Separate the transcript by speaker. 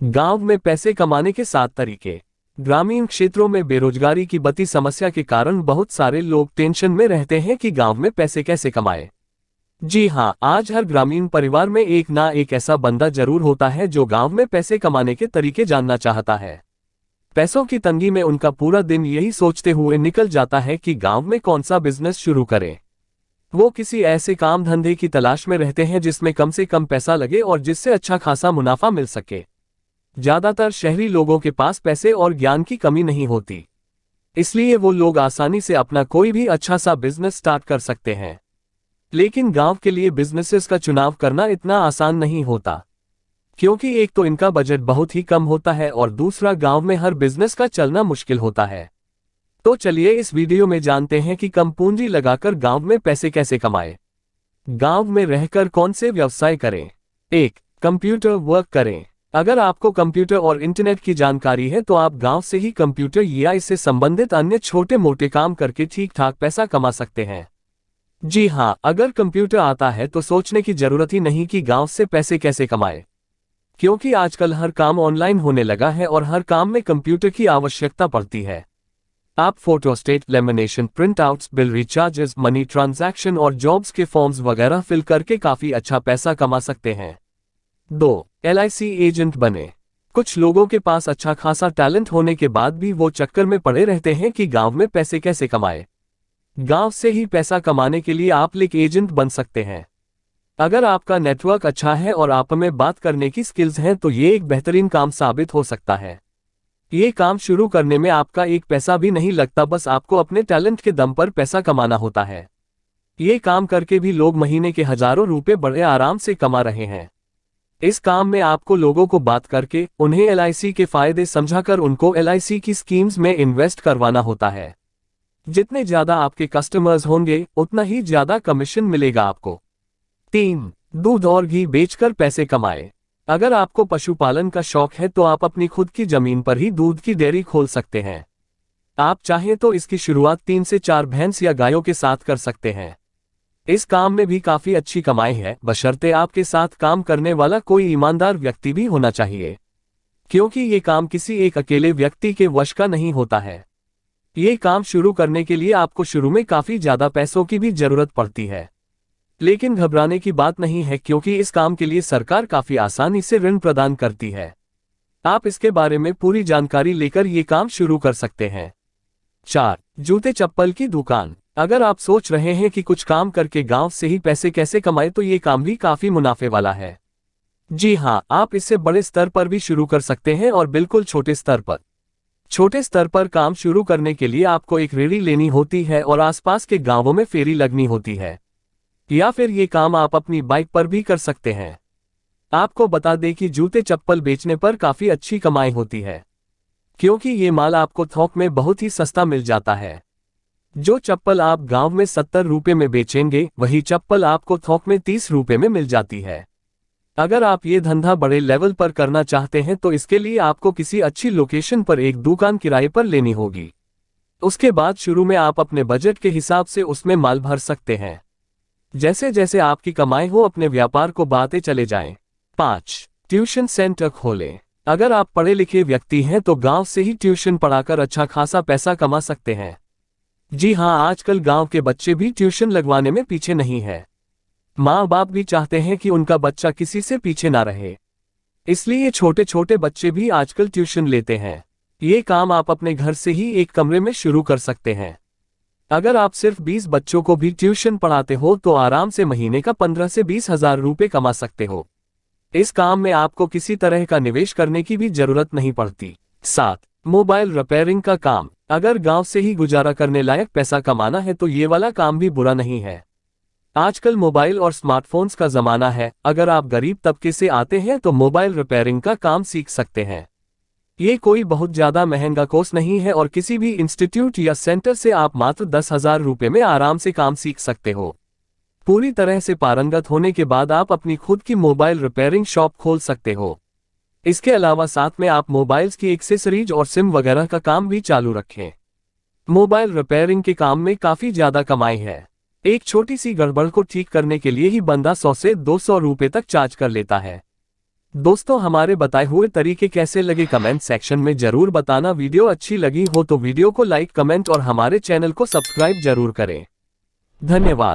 Speaker 1: गांव में पैसे कमाने के 7 तरीके। ग्रामीण क्षेत्रों में बेरोजगारी की बढ़ती समस्या के कारण बहुत सारे लोग टेंशन में रहते हैं कि गांव में पैसे कैसे कमाएं। जी हां, आज हर ग्रामीण परिवार में एक ना एक ऐसा बंदा जरूर होता है जो गांव में पैसे कमाने के तरीके जानना चाहता है। पैसों की तंगी में उनका पूरा दिन यही सोचते हुए निकल जाता है कि गांव में कौन सा बिजनेस शुरू करें। वो किसी ऐसे काम धंधे की तलाश में रहते हैं जिसमें कम से कम पैसा लगे और जिससे अच्छा खासा मुनाफा मिल सके। ज्यादातर शहरी लोगों के पास पैसे और ज्ञान की कमी नहीं होती, इसलिए वो लोग आसानी से अपना कोई भी अच्छा सा बिजनेस स्टार्ट कर सकते हैं। लेकिन गांव के लिए बिजनेसेस का चुनाव करना इतना आसान नहीं होता, क्योंकि एक तो इनका बजट बहुत ही कम होता है और दूसरा गांव में हर बिजनेस का चलना मुश्किल होता है। तो चलिए इस वीडियो में जानते हैं कि कम पूंजी लगाकर गांव में पैसे कैसे कमाएं। गांव में रहकर कौन से व्यवसाय करें। 1. कंप्यूटर वर्क करें। अगर आपको कंप्यूटर और इंटरनेट की जानकारी है तो आप गांव से ही कंप्यूटर या इससे संबंधित अन्य छोटे मोटे काम करके ठीक ठाक पैसा कमा सकते हैं। जी हां, अगर कंप्यूटर आता है तो सोचने की जरूरत ही नहीं कि गांव से पैसे कैसे कमाएं, क्योंकि आजकल हर काम ऑनलाइन होने लगा है और हर काम में कंप्यूटर की आवश्यकता पड़ती है। आप photostat, lamination, print outs, bill recharges, money transaction और जॉब्स के फॉर्म्स वगैरह फिल करके काफी अच्छा पैसा कमा सकते हैं। 2. LIC एजेंट बने। कुछ लोगों के पास अच्छा खासा टैलेंट होने के बाद भी वो चक्कर में पड़े रहते हैं कि गांव में पैसे कैसे कमाएं। गांव से ही पैसा कमाने के लिए आप LIC एजेंट बन सकते हैं। अगर आपका नेटवर्क अच्छा है और आप में बात करने की स्किल्स हैं तो ये एक बेहतरीन काम साबित हो सकता है। ये काम शुरू करने में आपका एक पैसा भी नहीं लगता, बस आपको अपने टैलेंट के दम पर पैसा कमाना होता है। ये काम करके भी लोग महीने के हजारों रुपए बड़े आराम से कमा रहे हैं। इस काम में आपको लोगों को बात करके उन्हें LIC के फायदे समझाकर उनको LIC की स्कीम्स में इन्वेस्ट करवाना होता है। जितने ज्यादा आपके कस्टमर्स होंगे उतना ही ज्यादा कमीशन मिलेगा आपको। 3. दूध और घी बेचकर पैसे कमाएं। अगर आपको पशुपालन का शौक है तो आप अपनी खुद की जमीन पर ही दूध की डेयरी खोल सकते हैं। आप चाहें तो इसकी शुरुआत 3 से 4 भैंस या गायों के साथ कर सकते हैं। इस काम में भी काफी अच्छी कमाई है, बशर्ते आपके साथ काम करने वाला कोई ईमानदार व्यक्ति भी होना चाहिए, क्योंकि ये काम किसी एक अकेले व्यक्ति के वश का नहीं होता है। ये काम शुरू करने के लिए आपको शुरू में काफी ज्यादा पैसों की भी जरूरत पड़ती है, लेकिन घबराने की बात नहीं है, क्योंकि इस काम के लिए सरकार काफी आसानी से ऋण प्रदान करती है। आप इसके बारे में पूरी जानकारी लेकर ये काम शुरू कर सकते हैं। 4. जूते चप्पल की दुकान। अगर आप सोच रहे हैं कि कुछ काम करके गांव से ही पैसे कैसे कमाएं तो ये काम भी काफी मुनाफे वाला है। जी हां, आप इससे बड़े स्तर पर भी शुरू कर सकते हैं और बिल्कुल छोटे स्तर पर। छोटे स्तर पर काम शुरू करने के लिए आपको एक रेहड़ी लेनी होती है और आसपास के गांवों में फेरी लगनी होती है, या फिर ये काम आप अपनी बाइक पर भी कर सकते हैं। आपको बता दें कि जूते चप्पल बेचने पर काफी अच्छी कमाई होती है, क्योंकि ये माल आपको थोक में बहुत ही सस्ता मिल जाता है। जो चप्पल आप गांव में 70 रुपए में बेचेंगे वही चप्पल आपको थोक में 30 रुपए में मिल जाती है। अगर आप ये धंधा बड़े लेवल पर करना चाहते हैं तो इसके लिए आपको किसी अच्छी लोकेशन पर एक दुकान किराए पर लेनी होगी। उसके बाद शुरू में आप अपने बजट के हिसाब से उसमें माल भर सकते हैं। जैसे जैसे आपकी कमाई हो अपने व्यापार को बढ़ाते चले जाएं। 5. ट्यूशन सेंटर खोलें। अगर आप पढ़े लिखे व्यक्ति हैं तो गांव से ही ट्यूशन पढ़ाकर अच्छा खासा पैसा कमा सकते हैं। जी हां, आजकल गांव के बच्चे भी ट्यूशन लगवाने में पीछे नहीं है। माँ बाप भी चाहते हैं कि उनका बच्चा किसी से पीछे ना रहे, इसलिए छोटे छोटे बच्चे भी आजकल ट्यूशन लेते हैं। ये काम आप अपने घर से ही एक कमरे में शुरू कर सकते हैं। अगर आप सिर्फ 20 बच्चों को भी ट्यूशन पढ़ाते हो तो आराम से महीने का 15 से 20 हजार रुपए कमा सकते हो। इस काम में आपको किसी तरह का निवेश करने की भी जरूरत नहीं पड़ती। 7. मोबाइल रिपेयरिंग का काम। अगर गांव से ही गुजारा करने लायक पैसा कमाना है तो ये वाला काम भी बुरा नहीं है। आजकल मोबाइल और स्मार्टफोन्स का जमाना है। अगर आप गरीब तबके से आते हैं तो मोबाइल रिपेयरिंग का काम सीख सकते हैं। ये कोई बहुत ज्यादा महंगा कोर्स नहीं है और किसी भी इंस्टीट्यूट या सेंटर से आप मात्र 10,000 रुपए में आराम से काम सीख सकते हो। पूरी तरह से पारंगत होने के बाद आप अपनी खुद की मोबाइल रिपेयरिंग शॉप खोल सकते हो। इसके अलावा साथ में आप मोबाइल्स की एक्सेसरीज और सिम वगैरह का काम भी चालू रखें। मोबाइल रिपेयरिंग के काम में काफी ज्यादा कमाई है। एक छोटी सी गड़बड़ को ठीक करने के लिए ही बंदा 100 से 200 रुपए तक चार्ज कर लेता है। दोस्तों, हमारे बताए हुए तरीके कैसे लगे कमेंट सेक्शन में जरूर बताना। वीडियो अच्छी लगी हो तो वीडियो को लाइक, कमेंट और हमारे चैनल को सब्सक्राइब जरूर करें। धन्यवाद।